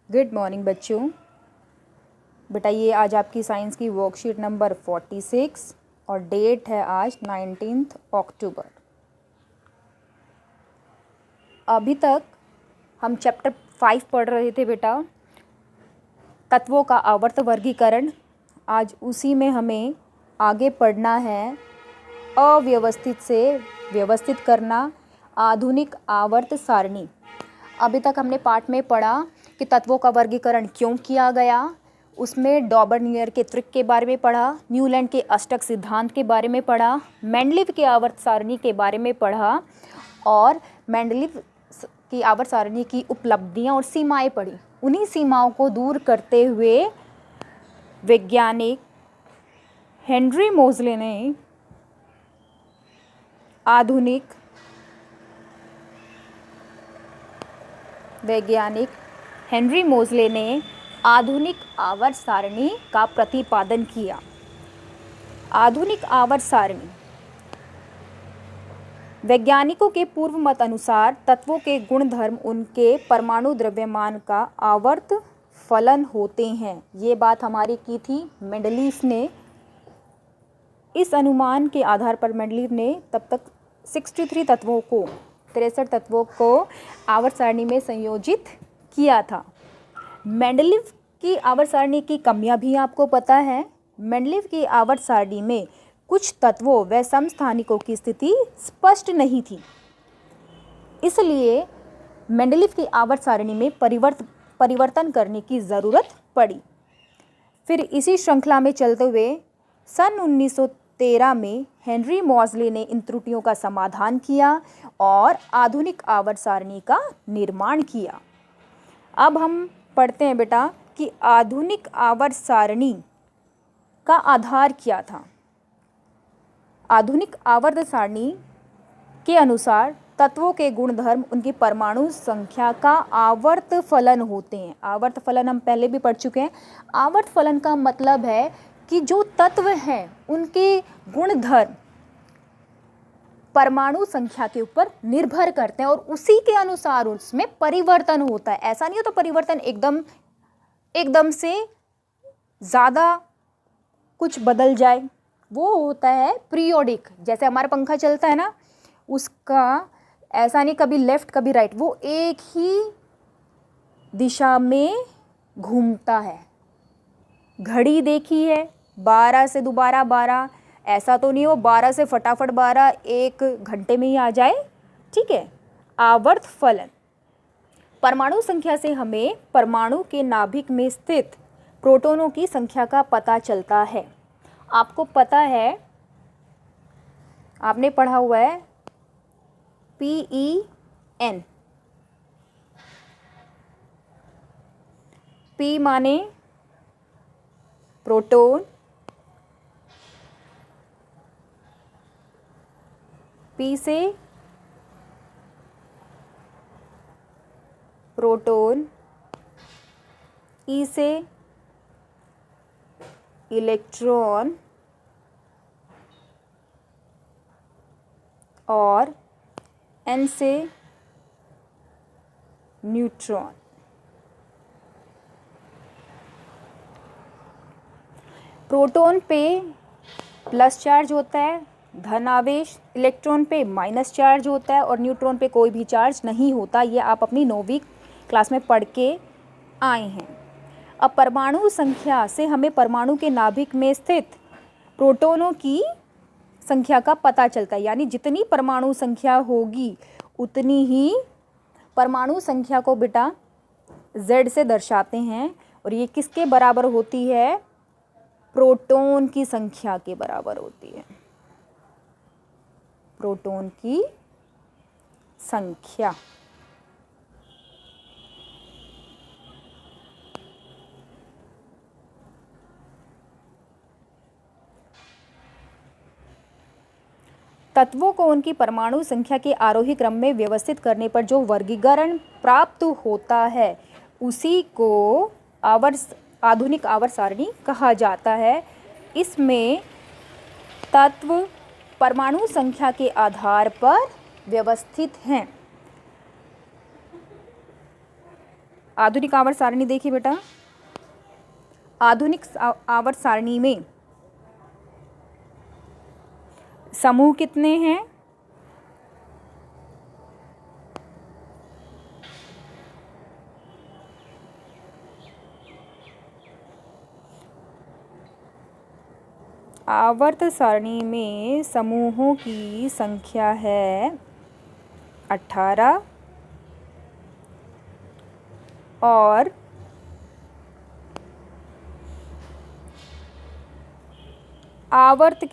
Good morning बच्चों। बेटा ये आज आपकी साइंस की वर्कशीट नंबर 46 और डेट है आज 19 अक्टूबर। अभी तक हम चैप्टर 5 पढ़ रहे थे बेटा, तत्वों का आवर्त वर्गीकरण। आज उसी में हमें आगे पढ़ना है अव्यवस्थित से व्यवस्थित करना, आधुनिक आवर्त सारणी। अभी तक हमने पाठ में पढ़ा कि तत्वों का वर्गीकरण क्यों किया गया, उसमें डॉबर्नियर के ट्रिक के बारे में पढ़ा, न्यूलैंड के अष्टक सिद्धांत के बारे में पढ़ा, मेंडलीव के आवर्त सारणी के बारे में पढ़ा और मेंडलीव की आवर्त सारणी की उपलब्धियां और सीमाएं पढ़ी। उन्हीं सीमाओं को दूर करते हुए वैज्ञानिक हेनरी मोज़ले ने आधुनिक आवर्त सारणी का प्रतिपादन किया। आधुनिक आवर्त सारणी वैज्ञानिकों के पूर्व मत अनुसार तत्वों के गुणधर्म उनके परमाणु द्रव्यमान का आवर्त फलन होते हैं। ये बात हमारी की थी मेंडलीव ने। इस अनुमान के आधार पर मेंडलीव ने तब तक 63 तत्वों को आवर्त सारणी में संयोजित किया था। मेंडलीव की आवर्त सारणी की कमियां भी आपको पता है। मेंडलीव की आवर्त सारणी में कुछ तत्वों व समस्थानिकों की स्थिति स्पष्ट नहीं थी, इसलिए मेंडलीव की आवर्त सारणी में परिवर्तन करने की ज़रूरत पड़ी। फिर इसी श्रृंखला में चलते हुए सन 1913 में हेनरी मोज़ले ने इन त्रुटियों का समाधान किया और आधुनिक आवर्त सारणी का निर्माण किया। अब हम पढ़ते हैं बेटा कि आधुनिक आवर्त सारणी का आधार क्या था। आधुनिक आवर्त सारणी के अनुसार तत्वों के गुणधर्म उनकी परमाणु संख्या का आवर्त फलन होते हैं। आवर्त फलन हम पहले भी पढ़ चुके हैं। आवर्त फलन का मतलब है कि जो तत्व हैं उनके गुणधर्म परमाणु संख्या के ऊपर निर्भर करते हैं और उसी के अनुसार उसमें परिवर्तन होता है। ऐसा नहीं होता परिवर्तन एकदम से ज़्यादा कुछ बदल जाए, वो होता है पीरियोडिक। जैसे हमारा पंखा चलता है ना, उसका ऐसा नहीं कभी लेफ्ट कभी राइट, वो एक ही दिशा में घूमता है। घड़ी देखी है 12 से दोबारा 12, ऐसा तो नहीं हो 12 से फटाफट 12 एक घंटे में ही आ जाए, ठीक है। आवर्त फलन परमाणु संख्या से हमें परमाणु के नाभिक में स्थित प्रोटॉनों की संख्या का पता चलता है। आपको पता है, आपने पढ़ा हुआ है PEN। P माने प्रोटॉन, P से प्रोटॉन, E से इलेक्ट्रॉन और N से न्यूट्रॉन। प्रोटॉन पे प्लस चार्ज होता है, धन आवेश, इलेक्ट्रॉन पे माइनस चार्ज होता है और न्यूट्रॉन पे कोई भी चार्ज नहीं होता। ये आप अपनी 9वीं क्लास में पढ़ के आए हैं। अब परमाणु संख्या से हमें परमाणु के नाभिक में स्थित प्रोटॉनों की संख्या का पता चलता है। यानी जितनी परमाणु संख्या होगी उतनी ही परमाणु संख्या को बेटा Z से दर्शाते हैं और ये किसके बराबर होती है? प्रोटॉन की संख्या के बराबर होती है। प्रोटॉन की संख्या। तत्वों को उनकी परमाणु संख्या के आरोही क्रम में व्यवस्थित करने पर जो वर्गीकरण प्राप्त होता है उसी को आधुनिक आवर्त सारणी कहा जाता है। इसमें तत्व परमाणु संख्या के आधार पर व्यवस्थित हैं। आधुनिक आवर्त सारणी देखिए बेटा, आधुनिक आवर्त सारणी में समूह कितने हैं? आवर्त सारणी में समूहों की संख्या है 18 और आवर्त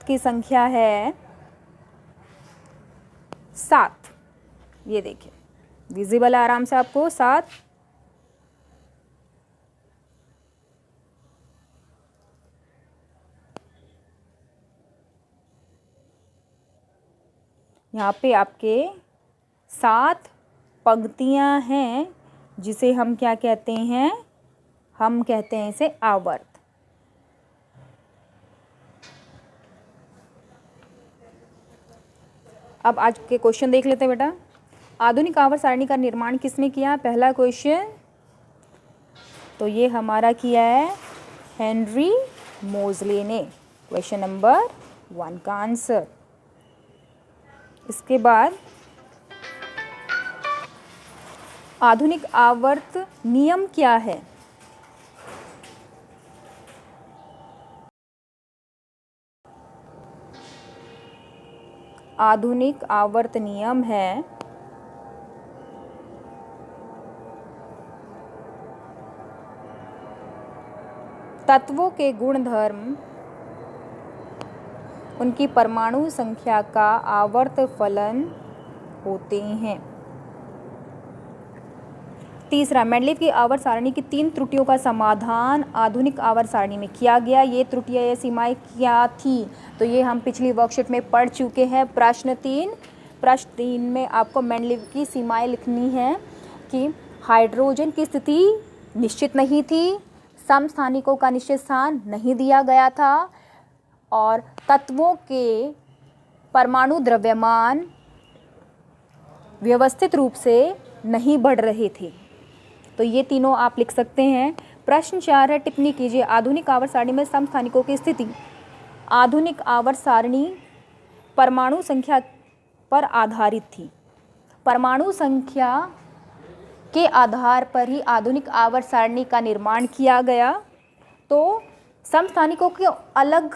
की संख्या है 7। ये देखिए विजिबल है आराम से आपको 7। यहाँ पे आपके 7 पंक्तियाँ हैं जिसे हम क्या कहते हैं? हम कहते हैं इसे आवर्त। अब आज के क्वेश्चन देख लेते हैं बेटा। आधुनिक आवर्त सारणी का निर्माण किसने किया? पहला क्वेश्चन तो ये हमारा किया है हेनरी मोजले ने, क्वेश्चन नंबर 1 का आंसर। इसके बाद आधुनिक आवर्त नियम क्या है? आधुनिक आवर्त नियम है तत्वों के गुणधर्म उनकी परमाणु संख्या का आवर्त फलन होते हैं। तीसरा, मेंडलीव की आवर्त सारणी की 3 त्रुटियों का समाधान आधुनिक आवर्त सारणी में किया गया। ये त्रुटियां या सीमाएं क्या थी? तो ये हम पिछली वर्कशीट में पढ़ चुके हैं। प्रश्न 3 में आपको मेंडलीव की सीमाएं लिखनी है कि हाइड्रोजन की स्थिति निश्चित नहीं थी, समस्थानिकों का निश्चित स्थान नहीं दिया गया था और तत्वों के परमाणु द्रव्यमान व्यवस्थित रूप से नहीं बढ़ रहे थे। तो ये तीनों आप लिख सकते हैं। प्रश्न 4 है, टिप्पणी कीजिए। आधुनिक आवर्त सारणी में समस्थानिकों की स्थिति। आधुनिक आवर्त सारणी परमाणु संख्या पर आधारित थी। परमाणु संख्या के आधार पर ही आधुनिक आवर्त सारणी का निर्माण किया गया। तो समस्थानिकों की अलग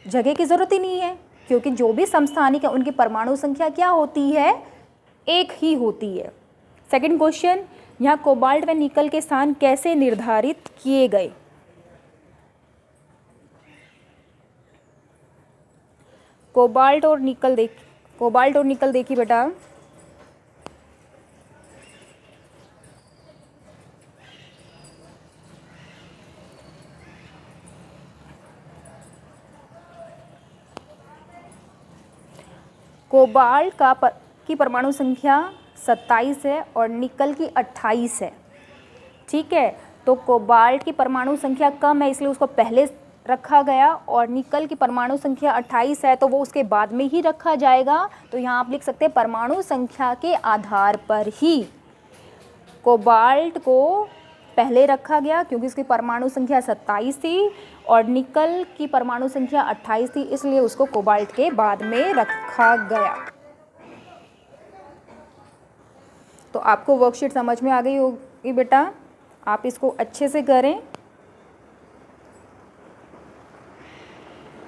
जगह की ज़रूरत ही नहीं है, क्योंकि जो भी समस्थानिक है उनकी परमाणु संख्या क्या होती है? एक ही होती है। सेकंड क्वेश्चन, यहाँ कोबाल्ट व निकल के स्थान कैसे निर्धारित किए गए? कोबाल्ट और निकल देखिए बेटा। कोबाल्ट की परमाणु संख्या 27 है और निकल की 28 है। ठीक है, तो कोबाल्ट की परमाणु संख्या कम है इसलिए उसको पहले रखा गया और निकल की परमाणु संख्या 28 है तो वो उसके बाद में ही रखा जाएगा। तो यहाँ आप लिख सकते हैं परमाणु संख्या के आधार पर ही कोबाल्ट को पहले रखा गया क्योंकि उसकी परमाणु संख्या 27 थी और निकल की परमाणु संख्या 28 थी, इसलिए उसको कोबाल्ट के बाद में रखा गया। तो आपको वर्कशीट समझ में आ गई होगी बेटा, आप इसको अच्छे से करें।